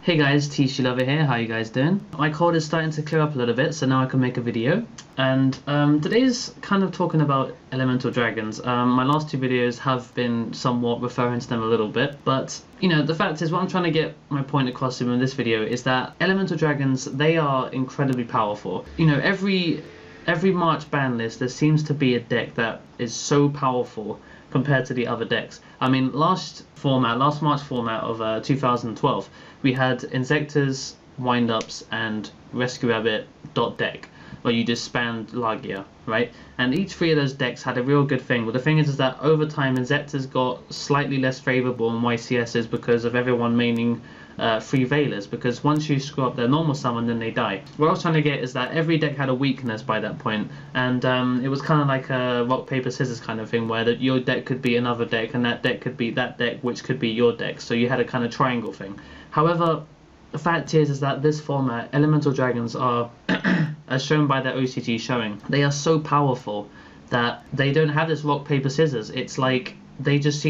Hey guys, Thetcglover here, how you guys doing? My cold is starting to clear up a little bit, so now I can make a video. And today's kind of talking about elemental dragons. My last two videos have been somewhat referring to them a little bit, but you know, the fact is what I'm trying to get my point across in this video is that elemental dragons, they are incredibly powerful. You know, every March ban list, there seems to be a deck that is so powerful compared to the other decks. I mean, last March format of 2012, we had Insectors, Windups, and Rescue Rabbit deck, where you just spammed Lagia, right? And each three of those decks had a real good thing. But the thing is that over time, Insectors got slightly less favourable in YCSs because of everyone maining free Veilers, because once you screw up their normal summon, then they die. What I was trying to get is that every deck had a weakness by that point, and it was kind of like a rock paper scissors kind of thing, where your deck could be another deck, and that deck could be that deck, which could be your deck. So you had a kind of triangle thing. However, the fact is that this format, elemental dragons are, as shown by their OCG showing, they are so powerful that they don't have this rock paper scissors. It's like they just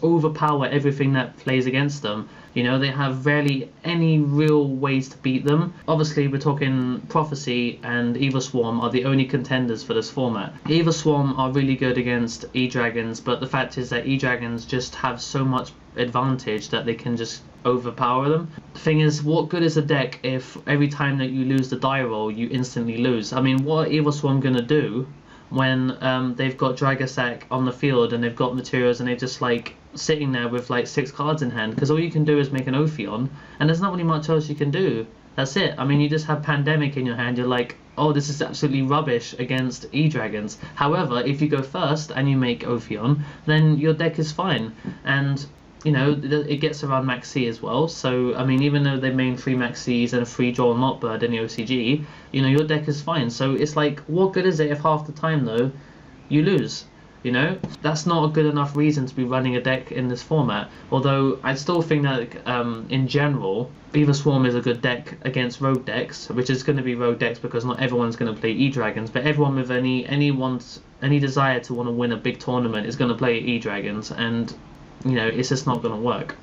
overpower everything that plays against them. You know, they have rarely any real ways to beat them. Obviously, we're talking Prophecy and Evil Swarm are the only contenders for this format. Evil Swarm are really good against E-Dragons, but the fact is that E-Dragons just have so much advantage that they can just overpower them. The thing is, what good is a deck if every time that you lose the die roll, you instantly lose? I mean, what are Evil Swarm gonna do when they've got Dragasack on the field and they've got materials and they're just like sitting there with like 6 cards in hand? Because all you can do is make an Ophion, and there's not really much else you can do. That's it. I mean, you just have Pandemic in your hand. You're like, oh, this is absolutely rubbish against E-Dragons. However, if you go first and you make Ophion, then your deck is fine. And you know, it gets around Max C as well. So, I mean, even though they main 3 Max Cs and a 3 Draw Not Bird in the OCG, you know, your deck is fine. So it's like, what good is it if half the time, though, you lose? You know, that's not a good enough reason to be running a deck in this format. Although I still think that in general, Beaver Swarm is a good deck against rogue decks, which is going to be rogue decks because not everyone's going to play E-Dragons, but everyone with any desire to want to win a big tournament is going to play E-Dragons, and you know, it's just not going to work.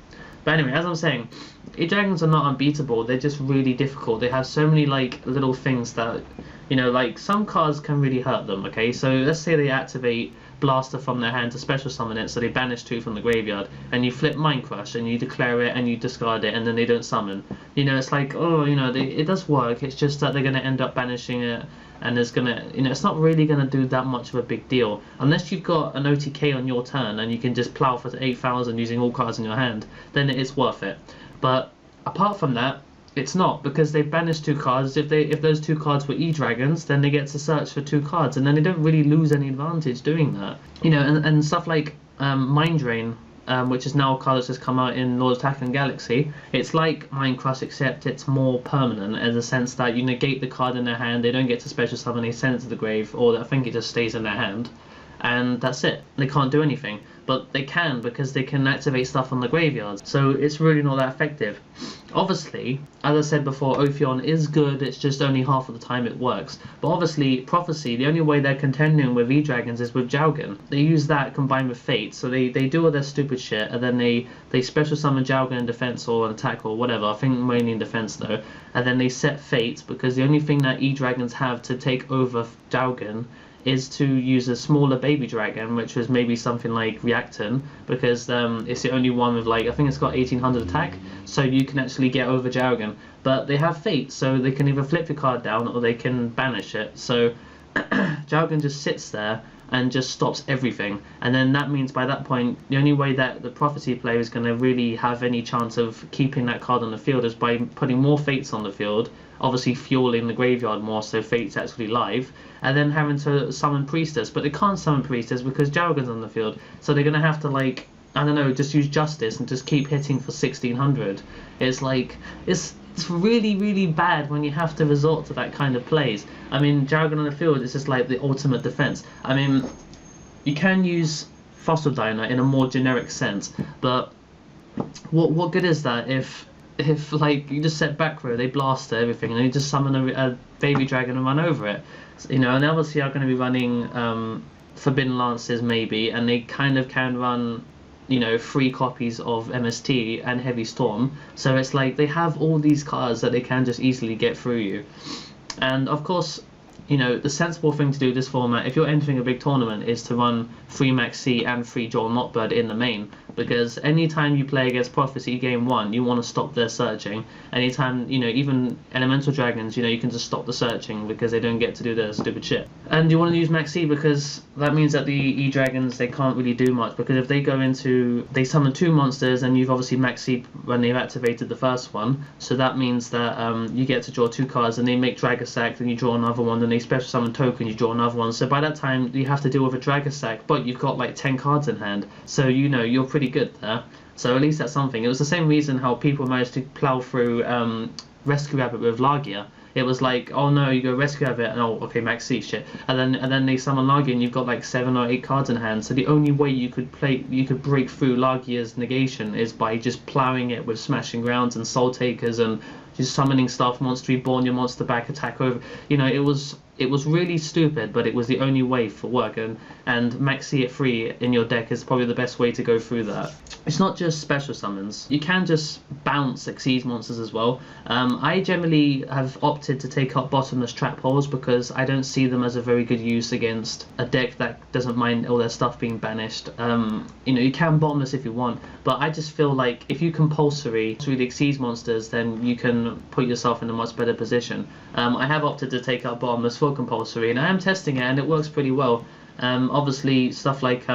But anyway, as I'm saying, E-Dragons are not unbeatable, they're just really difficult. They have so many like little things that, you know, like some cards can really hurt them, okay? So let's say they activate Blaster from their hand to special summon it, so they banish 2 from the graveyard, and you flip Mind Crush and you declare it and you discard it, and then they don't summon. You know, it's like, oh, you know, it does work, it's just that they're going to end up banishing it, and there's gonna, you know, it's not really gonna do that much of a big deal unless you've got an OTK on your turn and you can just plow for 8,000 using all cards in your hand. Then it is worth it. But apart from that, it's not, because they banished 2 cards. If those 2 cards were E-Dragons, then they get to search for 2 cards, and then they don't really lose any advantage doing that. You know, and stuff like Mind Drain, which is now a card that's just come out in Lord Attack and Galaxy. It's like Mind Crush, except it's more permanent, in the sense that you negate the card in their hand, they don't get to special summon, they send it to the grave, or I think it just stays in their hand, and that's it. They can't do anything. But they can, because they can activate stuff on the graveyards, so it's really not that effective. Obviously, as I said before, Ophion is good, it's just only half of the time it works. But obviously, Prophecy, the only way they're contending with E-Dragons is with Jowgen. They use that combined with Fate, so they do all their stupid shit, and then they special summon Jowgen in defense or an attack or whatever, I think mainly in defense though, and then they set Fate, because the only thing that E-Dragons have to take over Jowgen is to use a smaller baby dragon, which was maybe something like Reacton, because it's the only one with, like, I think it's got 1800 attack, so you can actually get over Jowgen. But they have Fate, so they can either flip your card down or they can banish it, so Jowgen just sits there and just stops everything, and then that means by that point the only way that the Prophecy player is going to really have any chance of keeping that card on the field is by putting more Fates on the field, obviously fueling the graveyard more so Fate's actually live, and then having to summon Priestess. But they can't summon Priestess because Jowgen's on the field, so they're going to have to, like, I don't know, just use Justice and just keep hitting for 1600. It's like, it's really, really bad when you have to resort to that kind of plays. I mean, Jowgen on the field is just like the ultimate defense. I mean, you can use Fossil Diner in a more generic sense, but what good is that if like you just set back row, they blast everything, and you just summon a baby dragon and run over it, you know? And obviously are going to be running Forbidden Lances maybe, and they kind of can run you know, 3 copies of MST and Heavy Storm. So it's like they have all these cards that they can just easily get through you. And of course, you know, the sensible thing to do this format, if you're entering a big tournament, is to run 3 Maxi and 3 Joel Notbird in the main, because anytime you play against Prophecy game 1, you want to stop their searching. Anytime, you know, even Elemental Dragons, you know, you can just stop the searching because they don't get to do their stupid shit. And you want to use Maxi because that means that the E-Dragons, they can't really do much, because if they go into, they summon 2 monsters and you've obviously Maxi when they've activated the first one, so that means that you get to draw 2 cards and they make Dragasack, then you draw another one, then they special summon token, you draw another one. So by that time you have to deal with a Dragasack, but you've got like 10 cards in hand, so you know you're pretty good there. So at least that's something. It was the same reason how people managed to plow through Rescue Rabbit with Lagia. It was like, oh no, you go Rescue Rabbit, and oh okay, Maxi shit, and then they summon Lagia and you've got like 7 or 8 cards in hand. So the only way you could break through Lagia's negation is by just plowing it with Smashing Grounds and Soul Takers and just summoning stuff, Monster Reborn, your monster back, attack over. You know, it was really stupid, but it was the only way for work, and Maxi at 3 in your deck is probably the best way to go through that. It's not just special summons. You can just bounce Xyz monsters as well. I generally have opted to take up bottomless trap holes because I don't see them as a very good use against a deck that doesn't mind all their stuff being banished. You know, you can bottomless if you want, but I just feel like if you compulsory through the Xyz monsters, then you can put yourself in a much better position. I have opted to take up bottomless for compulsory, and I am testing it and it works pretty well. Obviously stuff like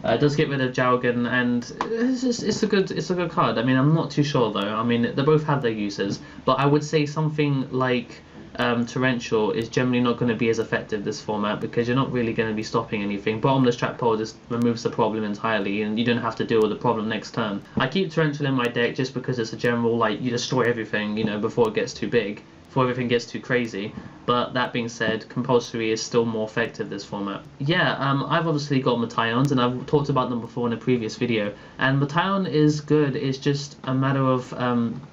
it does get rid of Jowgen, and it's a good card. I mean, I'm not too sure though. I mean, they both have their uses, but I would say something like Torrential is generally not going to be as effective this format, because you're not really going to be stopping anything. Bottomless Trap Hole just removes the problem entirely, and you don't have to deal with the problem next turn. I keep Torrential in my deck just because it's a general, like, you destroy everything, you know, before it gets too big, before everything gets too crazy. But that being said, compulsory is still more effective this format. Yeah, I've obviously got Mations, and I've talked about them before in a previous video, and Mation is good. It's just a matter of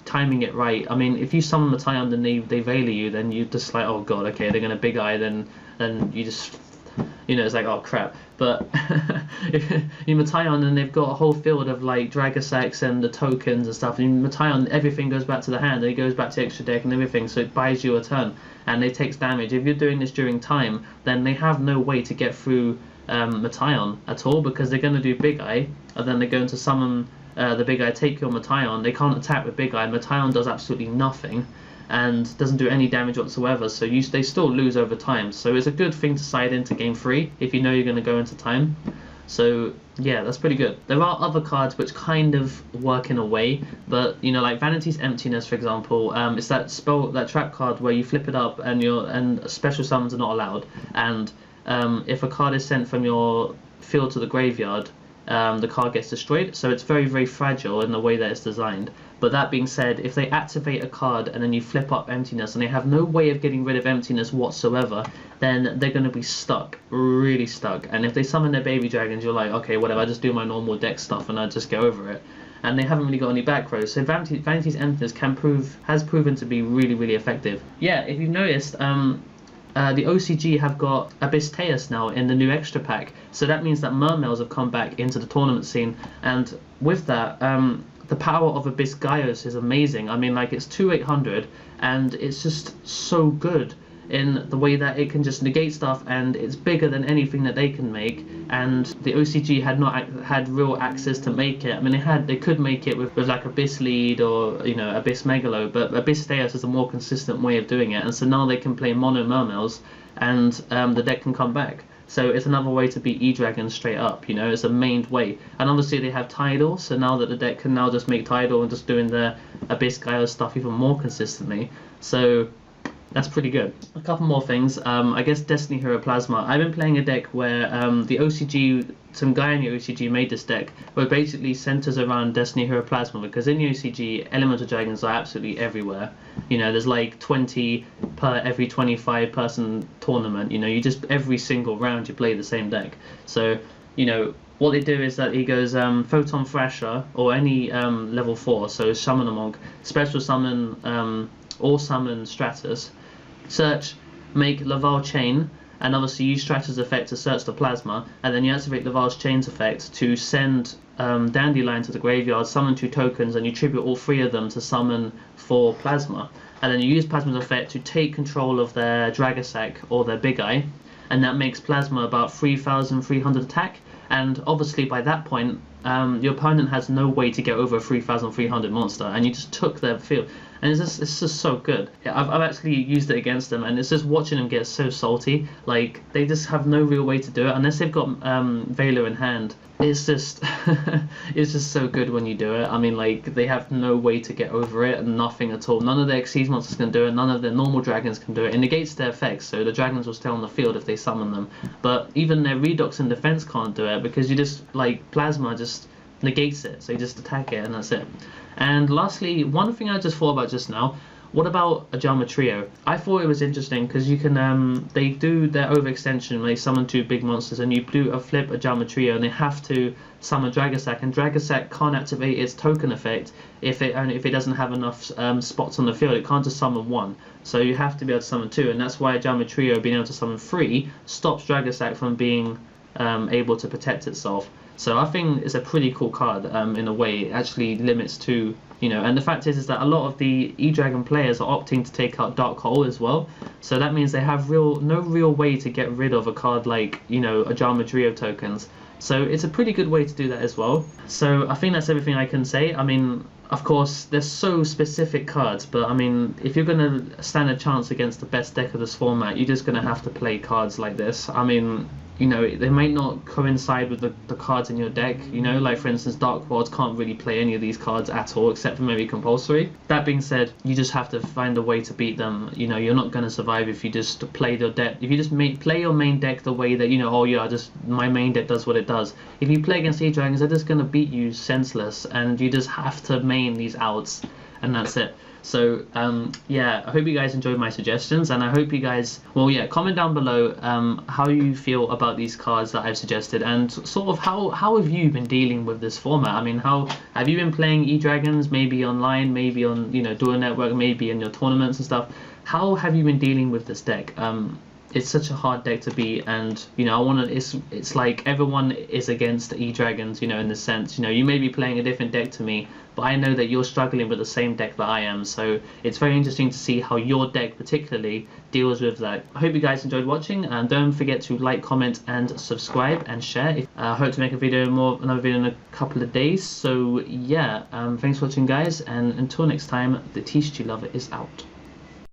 timing it right. I mean, if you summon Mation and they Veiler you, then you just like, oh god, okay, they're gonna Big Eye, then you just, you know, it's like, oh crap. But if you Mation and they've got a whole field of like Dragasacks and the tokens and stuff, and you Mation, everything goes back to the hand, and it goes back to extra deck and everything, so it buys you a turn and it takes damage. If you're doing this during time, then they have no way to get through Mation at all, because they're going to do Big Eye, and then they're going to summon the Big Eye, take your Mation. They can't attack with Big Eye. Mation does absolutely nothing and doesn't do any damage whatsoever, so they still lose over time. So it's a good thing to side into game 3 if you know you're going to go into time. So yeah, that's pretty good. There are other cards which kind of work in a way, but you know, like Vanity's Emptiness, for example. It's that trap card where you flip it up and special summons are not allowed, and if a card is sent from your field to the graveyard, the card gets destroyed. So it's very, very fragile in the way that it's designed. But that being said, if they activate a card and then you flip up Emptiness and they have no way of getting rid of Emptiness whatsoever, then they're going to be stuck, really stuck. And if they summon their baby dragons, you're like, okay, whatever, I just do my normal deck stuff and I just go over it. And they haven't really got any back rows. So Vanity's Emptiness has proven to be really, really effective. Yeah, if you've noticed, the OCG have got Abyssteus now in the new extra pack, so that means that Mermails have come back into the tournament scene, and with that, the power of Abysgaios is amazing. I mean, like, it's 2/800, and it's just so good in the way that it can just negate stuff, and it's bigger than anything that they can make, and the OCG had not had real access to make it. I mean, they could make it with like Abyss Lead or, you know, Abyss Megalo, but Abyssteus is a more consistent way of doing it, and so now they can play mono Mermails, and the deck can come back. So it's another way to beat E-Dragon straight up, you know, it's a mained way. And obviously they have Tidal, so now that the deck can now just make Tidal and just doing the Abysgaios stuff even more consistently. So that's pretty good. A couple more things. I guess Destiny Hero Plasma. I've been playing a deck where the OCG, some guy in the OCG made this deck, where it basically centers around Destiny Hero Plasma, because in the OCG, Elemental Dragons are absolutely everywhere. You know, there's like 20 per every 25 person tournament. You know, you just, every single round you play the same deck. So, you know, what they do is that he goes Photon Thrasher, or any level 4, so Summon a Monk, special summon or summon Stratus, search, make Laval Chain, and obviously you use Stratta's effect to search the plasma, and then you activate the Vast Chains effect to send Dandelion to the graveyard, summon 2 tokens, and you tribute all 3 of them to summon 4 plasma. And then you use Plasma's effect to take control of their Dragasack or their Big Eye, and that makes Plasma about 3,300 attack. And obviously by that point, your opponent has no way to get over a 3,300 monster, and you just took their field. And it's just so good. I've actually used it against them, and it's just watching them get so salty. Like, they just have no real way to do it unless they've got Veiler in hand. It's just it's just so good when you do it. I mean, like, they have no way to get over it, and nothing at all. None of their Xyz monsters can do it. None of their normal dragons can do it. It negates their effects, so the dragons will stay on the field if they summon them. But even their Redox and defense can't do it, because you just, like, Plasma just negates it, so you just attack it and that's it. And lastly, one thing I just thought about just now, what about Ajama Trio? I thought it was interesting because you can, they do their overextension when they summon 2 big monsters, and you do a flip Ajama Trio, and they have to summon Dragasack, and Dragasack can't activate its token effect if it doesn't have enough spots on the field. It can't just summon 1, so you have to be able to summon 2, and that's why Ajama Trio being able to summon 3 stops Dragasack from being able to protect itself. So I think it's a pretty cool card in a way. It actually limits to, you know, and the fact is that a lot of the E-Dragon players are opting to take out Dark Hole as well. So that means they have no real way to get rid of a card like, you know, Ajama Trio tokens. So it's a pretty good way to do that as well. So I think that's everything I can say. I mean, of course, they're so specific cards, but I mean, if you're going to stand a chance against the best deck of this format, you're just going to have to play cards like this. I mean, you know, they might not coincide with the cards in your deck, you know, like for instance Dark Worlds can't really play any of these cards at all except for maybe compulsory. That being said, you just have to find a way to beat them. You know, you're not going to survive if you just play your deck, if you just play your main deck the way that, you know, oh yeah, my main deck does what it does. If you play against E-Dragons, they're just going to beat you senseless, and you just have to main these outs, and that's it. So yeah, I hope you guys enjoyed my suggestions, and I hope you guys, well, yeah, comment down below how you feel about these cards that I've suggested, and sort of how have you been dealing with this format. I mean, how have you been playing E-Dragons, maybe online, maybe on, you know, Duel Network, maybe in your tournaments and stuff. How have you been dealing with this deck? It's such a hard deck to beat, and you know, it's like everyone is against E-Dragons, you know, in the sense, you know, you may be playing a different deck to me, but I know that you're struggling with the same deck that I am, so it's very interesting to see how your deck particularly deals with that. I hope you guys enjoyed watching, and don't forget to like, comment and subscribe and share. I hope to make another video in a couple of days. So yeah, thanks for watching guys, and until next time, the Thetcglover is out.